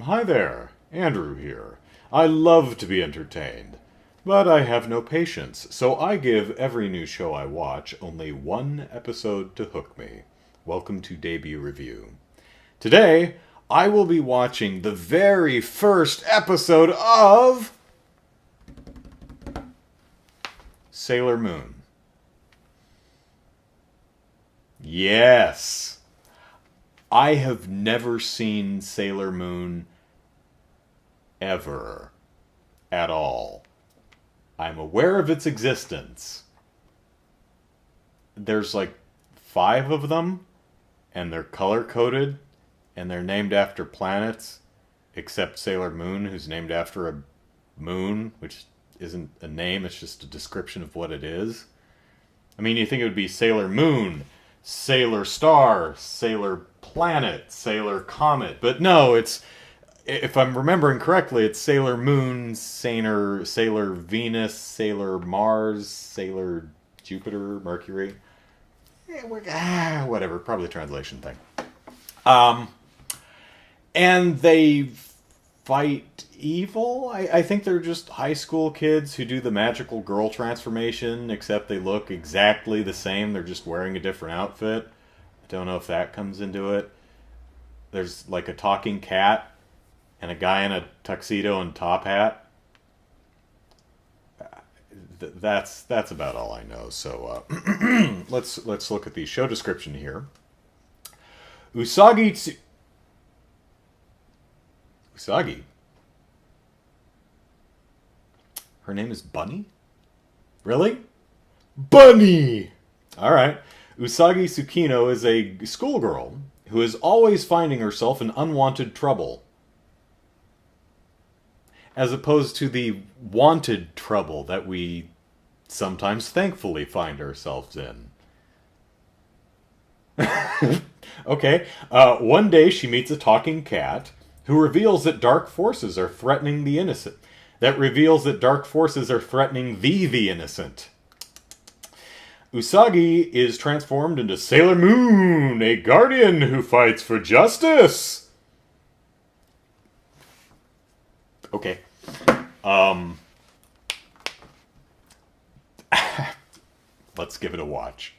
Hi there, Andrew here. I love to be entertained, but I have no patience, so I give every new show I watch only one episode to hook me. Welcome to Debut Review. Today, I will be watching the very first episode of Sailor Moon. Yes! I have never seen Sailor Moon ever. At all. I'm aware of its existence. There's like 5 of them, and they're color coded, and they're named after planets, except Sailor Moon, who's named after a moon, which isn't a name, it's just a description of what it is. I mean, you think it would be Sailor Moon, Sailor Star, Sailor Planet, Sailor Comet, but no, it's, if I'm remembering correctly, it's Sailor Moon, Sailor Venus, Sailor Mars, Sailor Jupiter, Mercury. Whatever, probably a translation thing. And they fight evil. I think they're just high school kids who do the magical girl transformation, except they look exactly the same. They're just wearing a different outfit. I don't know if that comes into it. There's like a talking cat and a guy in a tuxedo and top hat. That's about all I know. So let's look at the show description here. Usagi. Her name is Bunny? Really? Bunny! Alright. Usagi Tsukino is a schoolgirl who is always finding herself in unwanted trouble, as opposed to the wanted trouble that we sometimes thankfully find ourselves in. Okay. One day she meets a talking cat who reveals that dark forces are threatening the innocent. The innocent. Usagi is transformed into Sailor Moon, a guardian who fights for justice. Okay. Let's give it a watch.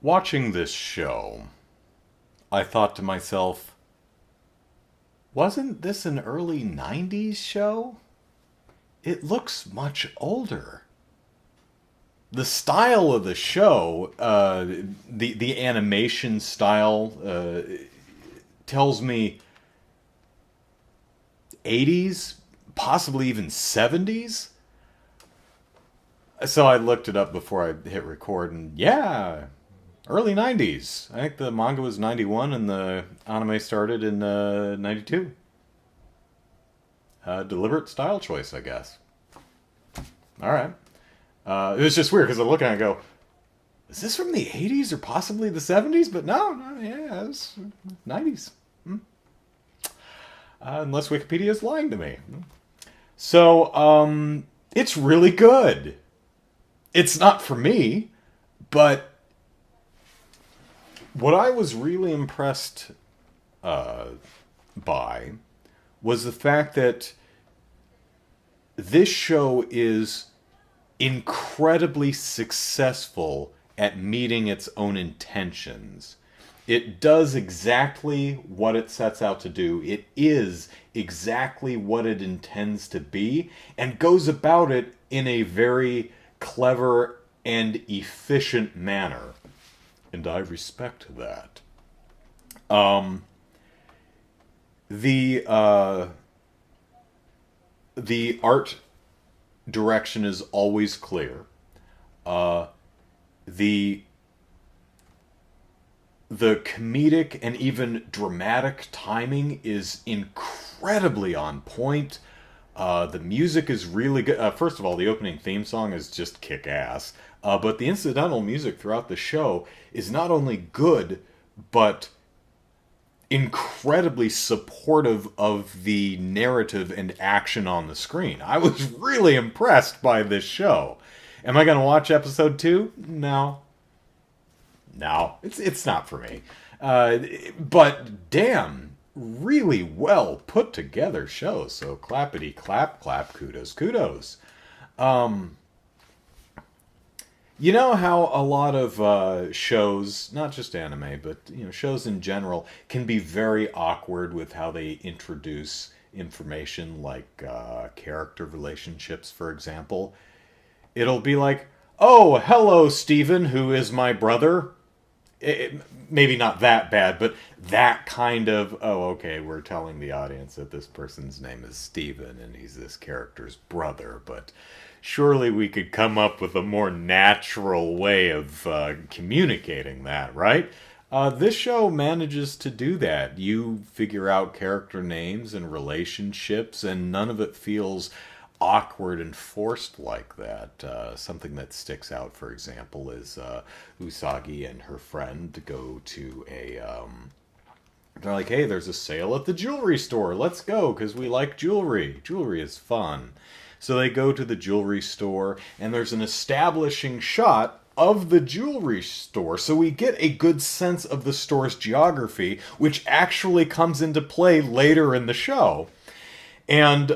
Watching this show, I thought to myself, wasn't this an early 90s show? It looks much older. The style of the show, the animation style, tells me 80s, possibly even 70s. So I looked it up before I hit record, and yeah, early 90s. I think the manga was 91 and the anime started in 92. Deliberate style choice, I guess. Alright. It was just weird because I look at it and go, is this from the 80s or possibly the 70s? But no, yeah, it's 90s. Unless Wikipedia is lying to me. So, it's really good. It's not for me, but what I was really impressed by was the fact that this show is incredibly successful at meeting its own intentions. It does exactly what it sets out to do. It is exactly what it intends to be, and goes about it in a very clever and efficient manner. And I respect that. The art direction is always clear. The comedic and even dramatic timing is incredibly on point. The music is really good. First of all, the opening theme song is just kick-ass. But the incidental music throughout the show is not only good, but incredibly supportive of the narrative and action on the screen. I was really impressed by this show. Am I going to watch episode 2? No. no, it's not for me. Uh, but damn, really well put together shows. So clappity clap clap, kudos kudos. Um, you know how a lot of shows, not just anime, but shows in general, can be very awkward with how they introduce information, like character relationships, for example. It'll be like, "Oh, hello, Stephen, who is my brother." Maybe not that bad, but that kind of, oh, okay, we're telling the audience that this person's name is Steven and he's this character's brother, but surely we could come up with a more natural way of communicating that, right? This show manages to do that. You figure out character names and relationships, and none of it feels awkward and forced like that. Something that sticks out, for example, is Usagi and her friend go to a. They're like, hey, there's a sale at the jewelry store. Let's go, because we like jewelry. Jewelry is fun. So they go to the jewelry store, and there's an establishing shot of the jewelry store. So we get a good sense of the store's geography, which actually comes into play later in the show. And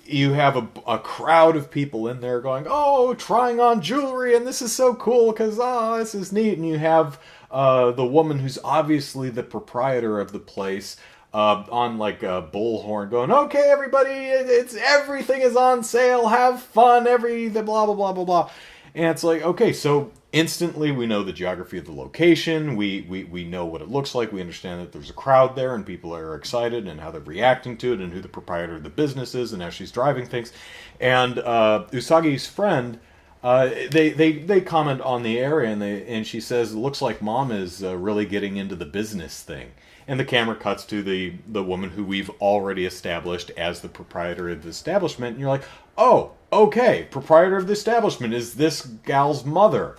you have a crowd of people in there going, oh, trying on jewelry, and this is so cool because, oh, this is neat. And you have the woman who's obviously the proprietor of the place on like a bullhorn going, okay, everybody, it's everything is on sale, have fun, the blah, blah, blah, blah, blah. And it's like, okay, so instantly we know the geography of the location, we know what it looks like, we understand that there's a crowd there and people are excited and how they're reacting to it and who the proprietor of the business is and how she's driving things. And Usagi's friend, they comment on the area and she says, it looks like mom is really getting into the business thing. And the camera cuts to the woman who we've already established as the proprietor of the establishment. And you're like, oh, okay, proprietor of the establishment is this gal's mother.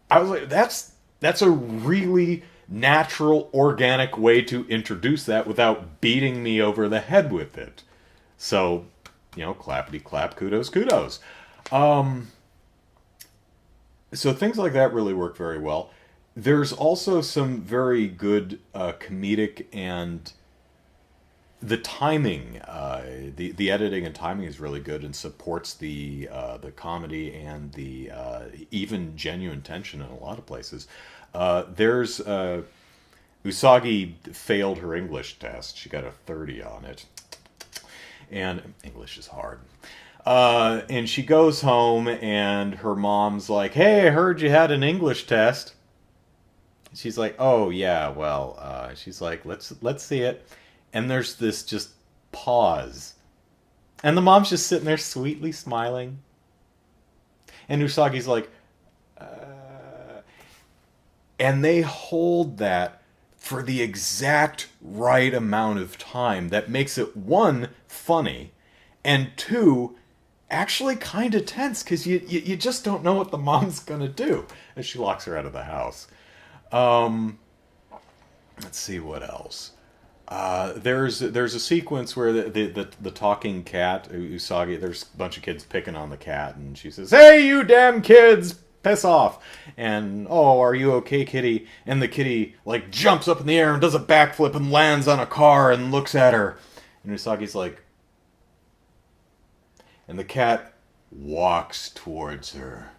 I was like, that's a really natural, organic way to introduce that without beating me over the head with it. So, clappity clap, kudos, kudos. So things like that really work very well. There's also some very good comedic and the timing, the editing and timing is really good and supports the comedy and the even genuine tension in a lot of places. There's Usagi failed her English test. She got a 30 on it, and English is hard. And she goes home, and her mom's like, "Hey, I heard you had an English test." She's like, "Oh yeah, well," she's like, "Let's see it." And there's this just pause. And the mom's just sitting there sweetly smiling. And Usagi's like, And they hold that for the exact right amount of time that makes it, one, funny, and two, actually kind of tense, because you just don't know what the mom's going to do as she locks her out of the house. Let's see what else. There's a sequence where the talking cat, Usagi, there's a bunch of kids picking on the cat, and she says, "Hey, you damn kids, piss off!" And, "Oh, are you okay, kitty?" And the kitty, like, jumps up in the air and does a backflip and lands on a car and looks at her. And Usagi's like... And the cat walks towards her.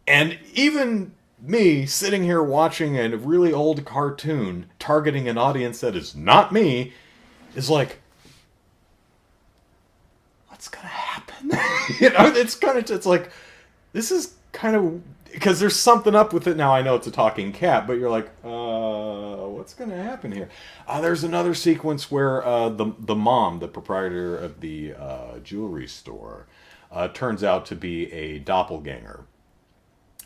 And even... me, sitting here watching a really old cartoon targeting an audience that is not me, is like, what's gonna happen? It's like, this is kind of, because there's something up with it. Now I know it's a talking cat, but you're like, what's gonna happen here? There's another sequence where the mom, the proprietor of the jewelry store, turns out to be a doppelganger.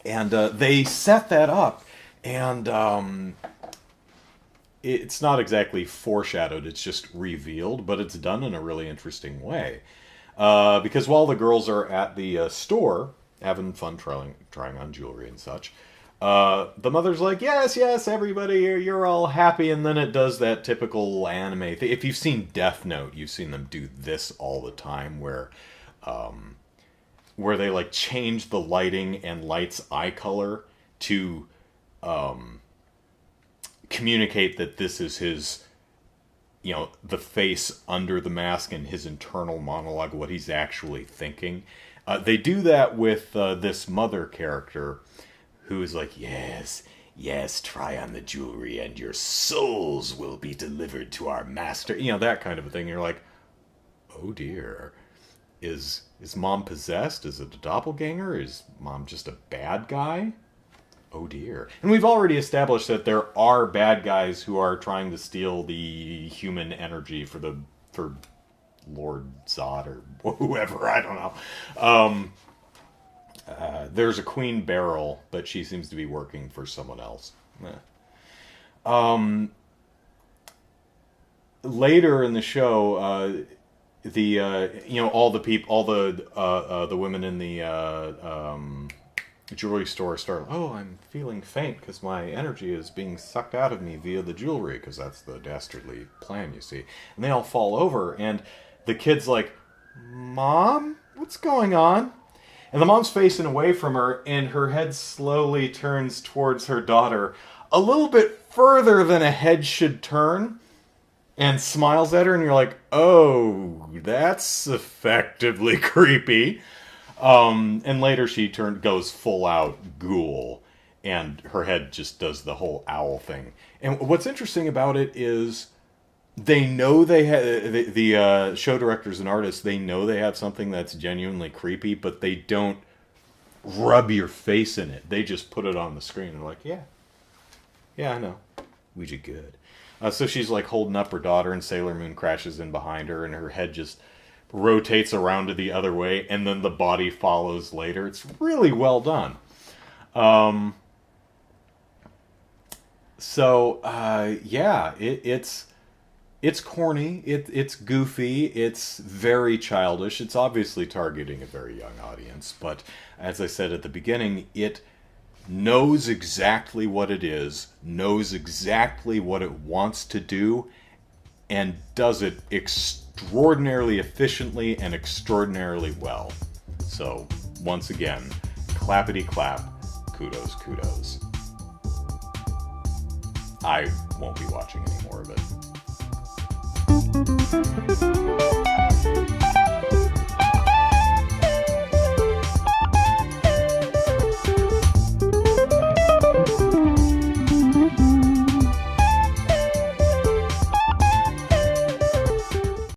And they set that up, and it's not exactly foreshadowed, it's just revealed, but it's done in a really interesting way. Because while the girls are at the store, having fun trying on jewelry and such, the mother's like, yes, everybody, you're all happy, and then it does that typical anime thing. If you've seen Death Note, you've seen them do this all the time, where... where they like change the lighting and Light's eye color to communicate that this is his, the face under the mask and his internal monologue, what he's actually thinking. They do that with this mother character who is like, yes, yes, try on the jewelry and your souls will be delivered to our master. That kind of a thing. You're like, oh dear. Is mom possessed? Is it a doppelganger? Is mom just a bad guy? Oh dear. And we've already established that there are bad guys who are trying to steal the human energy for Lord Zod or whoever, I don't know. There's a Queen Beryl, but she seems to be working for someone else. Later in the show, all the women in the jewelry store start, oh, I'm feeling faint because my energy is being sucked out of me via the jewelry, because that's the dastardly plan, you see. And they all fall over, and the kid's like, Mom, what's going on? And the mom's facing away from her, and her head slowly turns towards her daughter, a little bit further than a head should turn, and smiles at her, and you're like, oh, that's effectively creepy. And later she goes full out ghoul, and her head just does the whole owl thing. And what's interesting about it is they know they have, the show directors and artists, they know they have something that's genuinely creepy, but they don't rub your face in it. They just put it on the screen and like, yeah, I know. We did good. So she's like holding up her daughter, and Sailor Moon crashes in behind her, and her head just rotates around to the other way, and then the body follows later. It's really well done. It's corny, it's goofy, it's very childish. It's obviously targeting a very young audience, but as I said at the beginning, it knows exactly what it is, knows exactly what it wants to do, and does it extraordinarily efficiently and extraordinarily well. So, once again, clappity clap, kudos. I won't be watching any more of it.